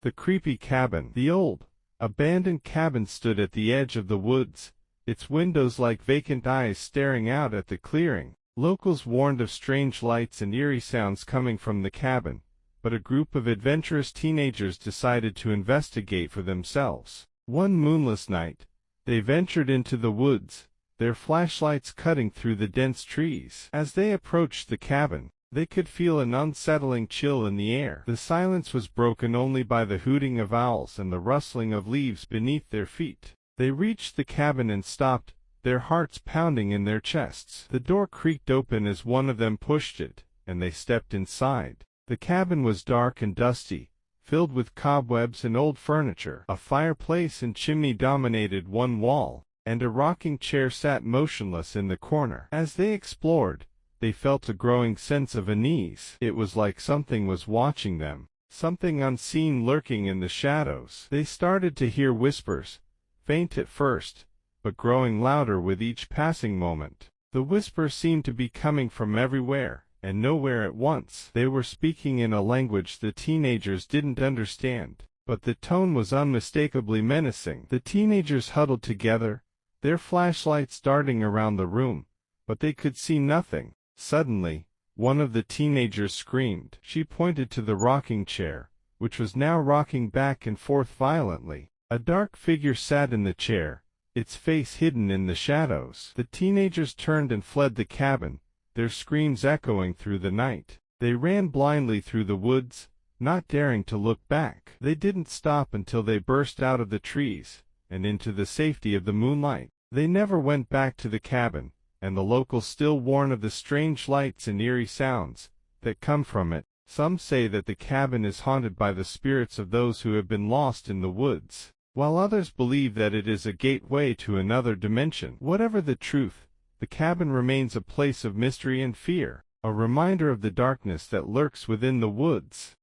The creepy cabin. The old, abandoned cabin stood at the edge of the woods, its windows like vacant eyes staring out at the clearing. Locals warned of strange lights and eerie sounds coming from the cabin, but a group of adventurous teenagers decided to investigate for themselves. One moonless night, they ventured into the woods, their flashlights cutting through the dense trees. As they approached the cabin, they could feel an unsettling chill in the air. The silence was broken only by the hooting of owls and the rustling of leaves beneath their feet. They reached the cabin and stopped, their hearts pounding in their chests. The door creaked open as one of them pushed it, and they stepped inside. The cabin was dark and dusty, filled with cobwebs and old furniture. A fireplace and chimney dominated one wall, and a rocking chair sat motionless in the corner. As they explored, they felt a growing sense of unease. It was like something was watching them, something unseen lurking in the shadows. They started to hear whispers, faint at first, but growing louder with each passing moment. The whispers seemed to be coming from everywhere, and nowhere at once. They were speaking in a language the teenagers didn't understand, but the tone was unmistakably menacing. The teenagers huddled together, their flashlights darting around the room, but they could see nothing. Suddenly, one of the teenagers screamed. She pointed to the rocking chair, which was now rocking back and forth violently. A dark figure sat in the chair, its face hidden in the shadows. The teenagers turned and fled the cabin, their screams echoing through the night. They ran blindly through the woods, not daring to look back. They didn't stop until they burst out of the trees and into the safety of the moonlight. They never went back to the cabin, and the locals still warn of the strange lights and eerie sounds that come from it. Some say that the cabin is haunted by the spirits of those who have been lost in the woods, while others believe that it is a gateway to another dimension. Whatever the truth, the cabin remains a place of mystery and fear, a reminder of the darkness that lurks within the woods.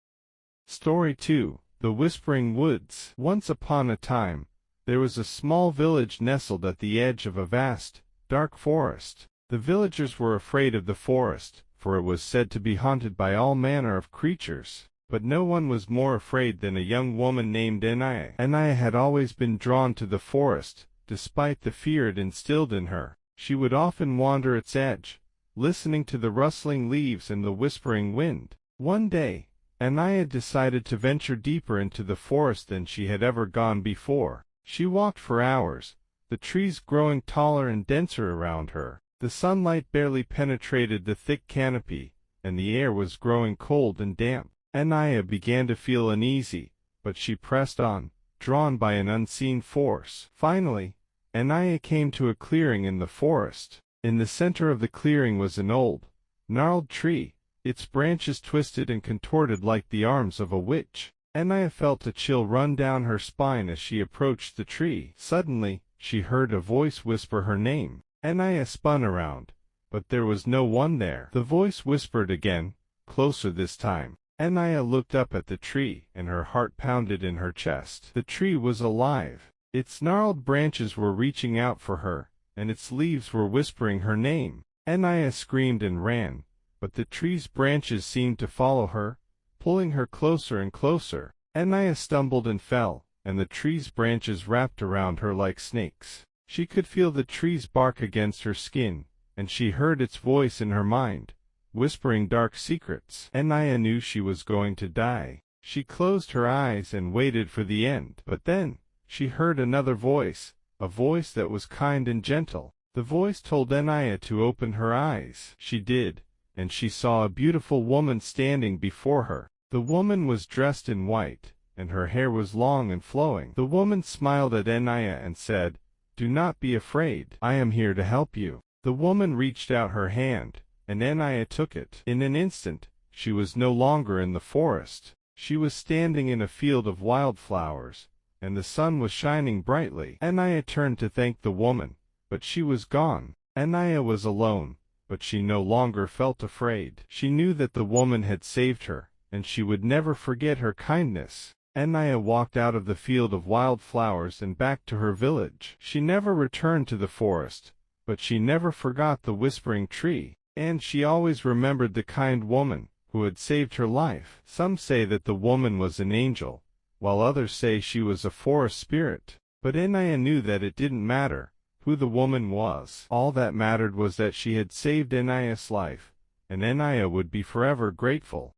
Story 2: The Whispering Woods. Once upon a time, there was a small village nestled at the edge of a vast, dark forest. The villagers were afraid of the forest, for it was said to be haunted by all manner of creatures. But no one was more afraid than a young woman named Anaya. Anaya had always been drawn to the forest, despite the fear it instilled in her. She would often wander its edge, listening to the rustling leaves and the whispering wind. One day, Anaya decided to venture deeper into the forest than she had ever gone before. She walked for hours, the trees growing taller and denser around her. The sunlight barely penetrated the thick canopy, and the air was growing cold and damp. Anaya began to feel uneasy, but she pressed on, drawn by an unseen force. Finally, Anaya came to a clearing in the forest. In the center of the clearing was an old, gnarled tree, its branches twisted and contorted like the arms of a witch. Anaya felt a chill run down her spine as she approached the tree. Suddenly, she heard a voice whisper her name. Anaya spun around, but there was no one there. The voice whispered again, closer this time. Anaya looked up at the tree, and her heart pounded in her chest. The tree was alive. Its gnarled branches were reaching out for her, and its leaves were whispering her name. Anaya screamed and ran, but the tree's branches seemed to follow her, pulling her closer and closer. Anaya stumbled and fell, and the tree's branches wrapped around her like snakes. She could feel the tree's bark against her skin, and she heard its voice in her mind, whispering dark secrets. Anaya knew she was going to die. She closed her eyes and waited for the end. But then, she heard another voice, a voice that was kind and gentle. The voice told Anaya to open her eyes. She did, and she saw a beautiful woman standing before her. The woman was dressed in white, and her hair was long and flowing. The woman smiled at Anaya and said, "Do not be afraid. I am here to help you." The woman reached out her hand, and Anaya took it. In an instant, she was no longer in the forest. She was standing in a field of wildflowers, and the sun was shining brightly. Anaya turned to thank the woman, but she was gone. Anaya was alone, but she no longer felt afraid. She knew that the woman had saved her, and she would never forget her kindness. Anaya walked out of the field of wildflowers and back to her village. She never returned to the forest, but she never forgot the whispering tree, and she always remembered the kind woman who had saved her life. Some say that the woman was an angel, while others say she was a forest spirit. But Anaya knew that it didn't matter who the woman was. All that mattered was that she had saved Anaya's life, and Anaya would be forever grateful.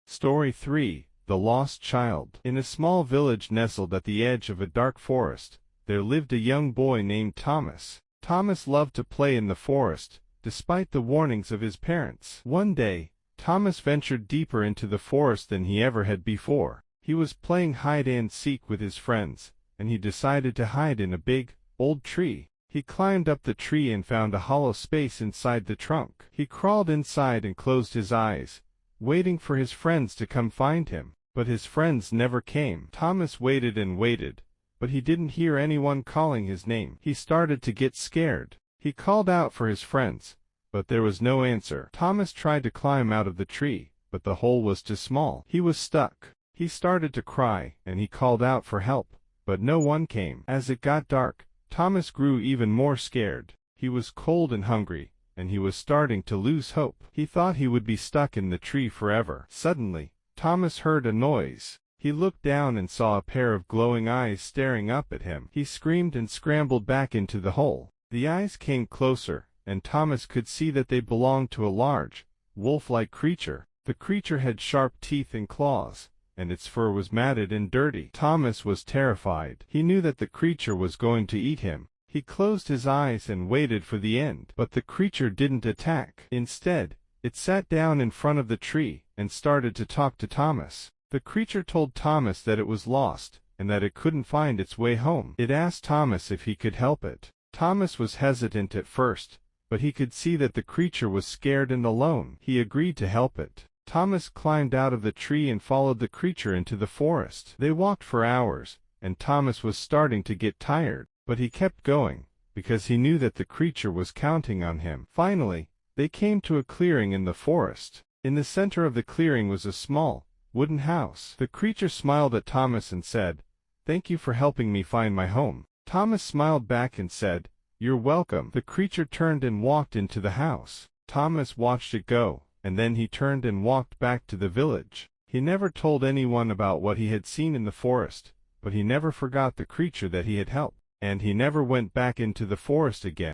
Story 3. The Lost Child. In a small village nestled at the edge of a dark forest, there lived a young boy named Thomas. Thomas loved to play in the forest, despite the warnings of his parents. One day, Thomas ventured deeper into the forest than he ever had before. He was playing hide-and-seek with his friends, and he decided to hide in a big, old tree. He climbed up the tree and found a hollow space inside the trunk. He crawled inside and closed his eyes, waiting for his friends to come find him. But his friends never came. Thomas waited and waited, but he didn't hear anyone calling his name. He started to get scared. He called out for his friends, but there was no answer. Thomas tried to climb out of the tree, but the hole was too small. He was stuck. He started to cry, and he called out for help, but no one came. As it got dark, Thomas grew even more scared. He was cold and hungry, and he was starting to lose hope. He thought he would be stuck in the tree forever. Suddenly, Thomas heard a noise. He looked down and saw a pair of glowing eyes staring up at him. He screamed and scrambled back into the hole. The eyes came closer, and Thomas could see that they belonged to a large, wolf-like creature. The creature had sharp teeth and claws, and its fur was matted and dirty. Thomas was terrified. He knew that the creature was going to eat him. He closed his eyes and waited for the end. But the creature didn't attack. Instead, it sat down in front of the tree and started to talk to Thomas. The creature told Thomas that it was lost, and that it couldn't find its way home. It asked Thomas if he could help it. Thomas was hesitant at first, but he could see that the creature was scared and alone. He agreed to help it. Thomas climbed out of the tree and followed the creature into the forest. They walked for hours, and Thomas was starting to get tired, but he kept going, because he knew that the creature was counting on him. Finally, they came to a clearing in the forest. In the center of the clearing was a small, wooden house. The creature smiled at Thomas and said, "Thank you for helping me find my home." Thomas smiled back and said, "You're welcome." The creature turned and walked into the house. Thomas watched it go, and then he turned and walked back to the village. He never told anyone about what he had seen in the forest, but he never forgot the creature that he had helped, and he never went back into the forest again.